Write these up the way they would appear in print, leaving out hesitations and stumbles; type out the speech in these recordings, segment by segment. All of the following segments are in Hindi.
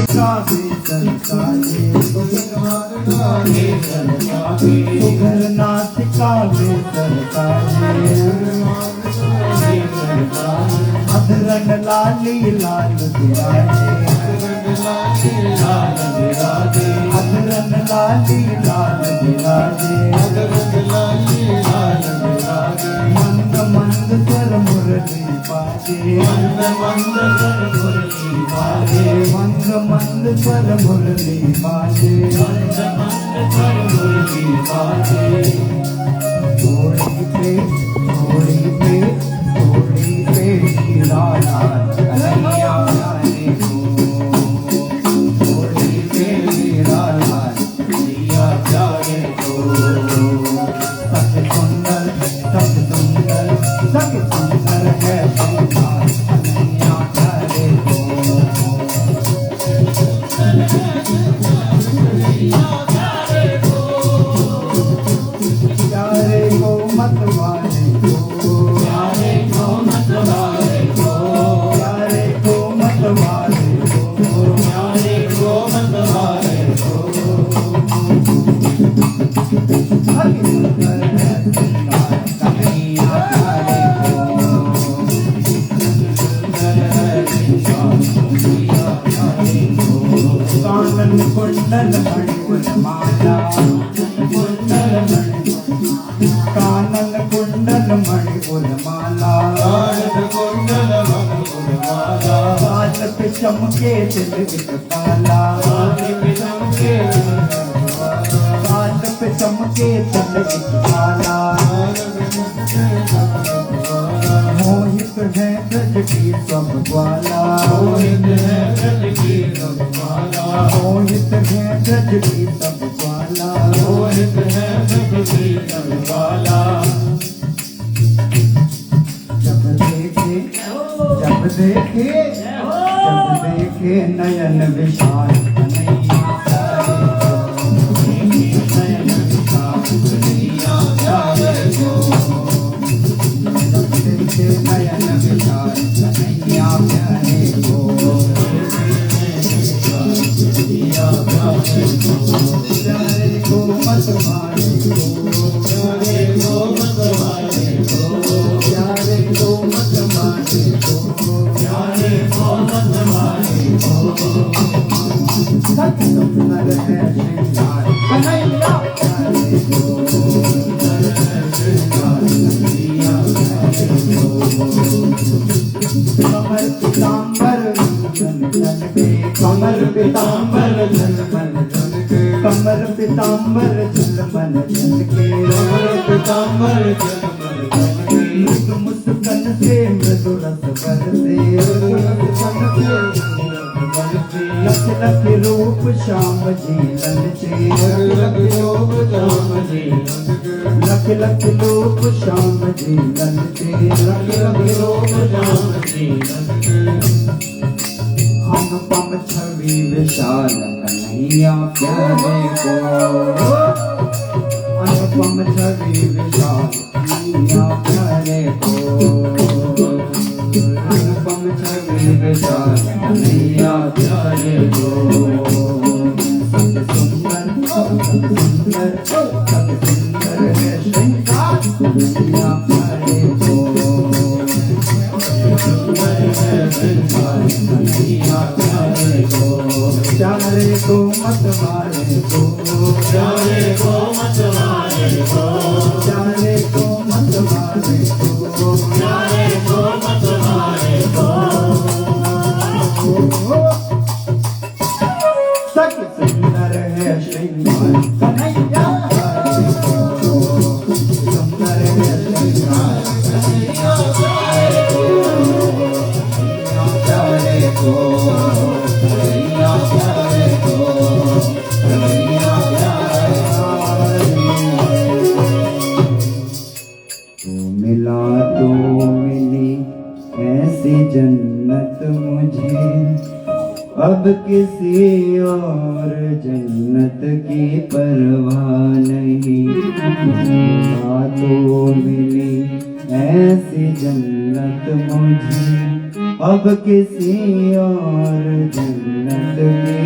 कावे सरकारे सुगरनाथ कावे सरकारे अधरन लाली लाल बिराजे अधरन लाली लाल बिराजे मंद मंद स्वर मुरली बाजे मंद मंद स्वर मुरली बाजे मंद मंद स्वर मुरली बाजे मंद मंद स्वर मुरली बाजे थोड़ी पे राधा कन्हैया प्यारे को थोड़ी पे राधा कन्हैया प्यारे को सत्य सुंदर है कन्हैया प्यारे को प्यारे को मत वाले को प्यारे को मत वाले को प्यारे को मत वाले को प्यारे को मत वाले को कन्हैया प्यारे को कानन कुंडल मणिपुर माला कानन कुंडल मणिपुर माला कान पे चमके तिलक काला कान पे चमके तिलक काला मोहित है ब्रज की सब ग्वाला मोहित है ब्रज की सब ग्वाला मोहित है ब्रज की सब ग्वाला मोहित है ब्रज की सब ग्वाला जब देखे नयन विशाल कन्हैया नयन विशाल कन्हैया प्यारे को नयन विचार कन्हैया प्यारे को प्यारे को मत मारे को प्यारे को मत मारे को प्यारे को मत मारे को प्यारे को मत मारे को सत्य सुंदर है श्रृंगार कन्हैया प्यारे को कमर पीतांबर झलके कमर पीतांबर झलमल झलके कमर पीतांबर झलमल झलके कमर पीतांबर झलमल झलके मृदु मुस्कान से मृदु रस बरसे लख लख रूप श्याम जी ललचे लख रूप श्याम जी लख लख रूप श्याम जी ललचे लख लख रूप श्याम जी ललचे अनुपम छवि विशाल कन्हैया प्यारे को अनुपम छवि विशाल कन्हैया प्यारे को अनुपम छवि विशाल कन्हैया प्यारे को सुंदर है श्रृंगार कन्हैया प्यारे को प्यारे को मत मारे को प्यारे को मत मारे को प्यारे को मत मारे को प्यारे को मत मारे को सत्य सुंदर है श्रृंगार कन्हैया सुंदर है श्रृंगार कन्हैया प्यारे को कन्हैया प्यारे को कन्हैया प्यारे को मिला तो मिली ऐसी जन्नत मुझे अब किसी और जन्नत की परवाह नहीं मिला तो मिली ऐसी जन्नत मुझे अब किसी और जन्नत की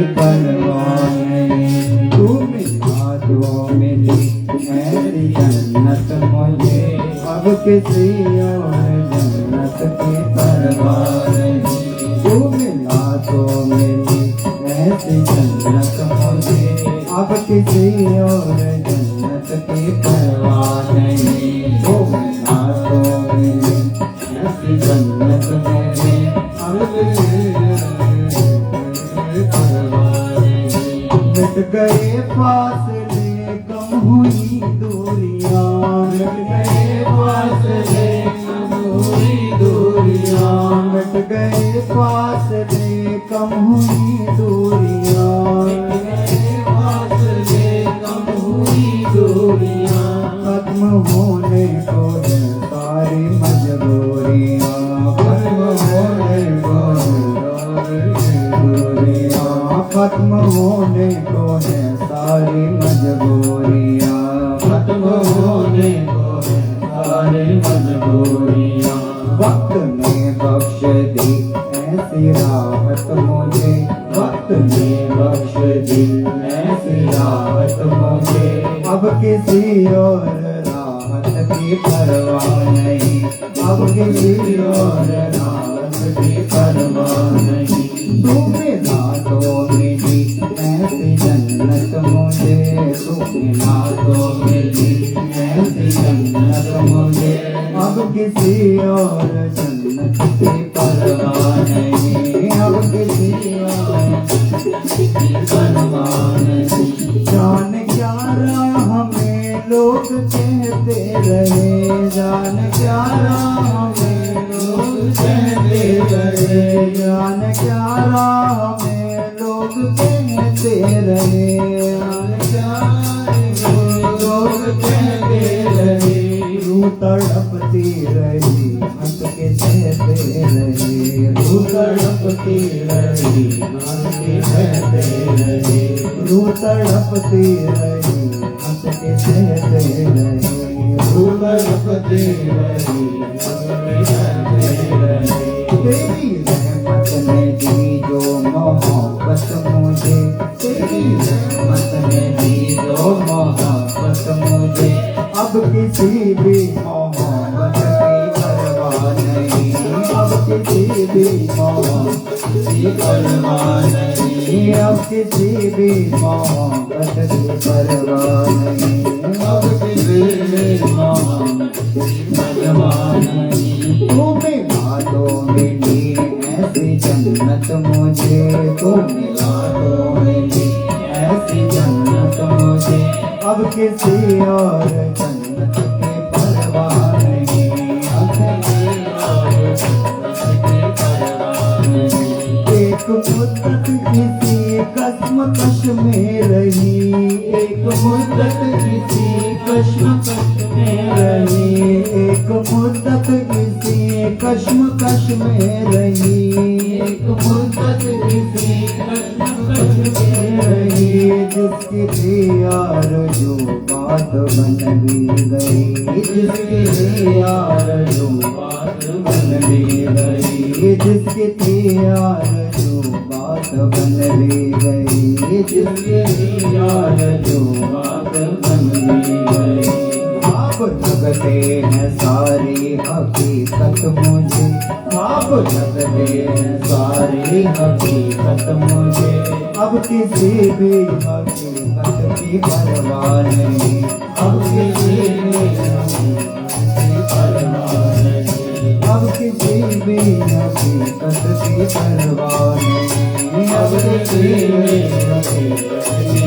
किसी और जन्नत की परवाह नहीं। तू मिला तो मिली ऐसी जन्नत मुझे, अब किसी और जन्नत की परवाह नहीं। तू मिला तो मिली ऐसी जन्नत मुझे, अब किसी मिट गए फासले कम हुई दूरियां, मिट गए फासले कम हुई दूरियां, मिट गए फासले कम हुई दूरियां, मिट गए फासले कम हुई दूरियां। खत्म होने को है सारी मजबूरियां, खत्म होने को है दूरियां, खत्म होने को है सारी मजबूरियां, खत्म होने को है सारी मजबूरियां। वक्त ने बख्श दी ऐसी राहत मुझे, वक्त ने बख्श दी ऐसी राहत मुझे, अब किसी और राहत की परवाह नहीं, अब किसी और राहत की परवाह नहीं। तू मिला तो मिली ऐसी जन्नत मुझे, तू मिला तो मिली ऐसी जन्नत मुझे, अब किसी और जन्नत की परवाह नहीं, अब किसी और की परवाह नहीं। जान क्या राह में लोग कहते रहे, जान क्या राह में लोग कहते रहे, जान क्या राह में लोग कहते रहे, जान क्या लोग कहते रहे। रू तड़पती रही हंस के सहते रहे, रू तड़पती रही हंस के सहते रहे, रू तड़पती रही हंस के सहते रहे, रू तड़पती रही हंस के सहते रहे। तेरी रहमत ने दी जो मोहब्बत मुझे, तेरी रहमत ने दी जो मोहब्बत मुझे, अब किसी भी मोहब्बत की परवाह नहीं, अब किसी भी मोहब्बत की परवाह नहीं, अब किसी भी मोहब्बत की परवाह नहीं, अब किसी भी मोहब्बत की परवाह नहीं। तू मिला तो मिली ऐसी जन्नत मुझे, तू मिला तो मिली ऐसी जन्नत मुझे, अब किसी और जन्नत की परवाह नहीं, अब किसी और जन्नत की परवाह नहीं। एक मुद्दत किसी कश्मकश में रही, एक मुद्दत किसी कश्मकश में रही, एक मुद्दत किसी कश्मकश में रही, एक मुद्दत किसी कश्मकश में रही। जिसकी थी आरज़ू बात बन भी गई, जिसकी थी आरज़ू बात बन भी गई, जिसकी थी आरज़ू बात बन भी गई, जिसकी थी आरज़ू बात बन भी गई। आप लगते हैं सारी हकीकत मुझे, आप लगते हैं सारी हकीकत मुझे, अब किसी भी हकीकत की परवाह नहीं, अब किसी भी हकीकत की परवाह नहीं, अब किसी भी हकीकत की परवाह नहीं, अब किसी भी हकीकत की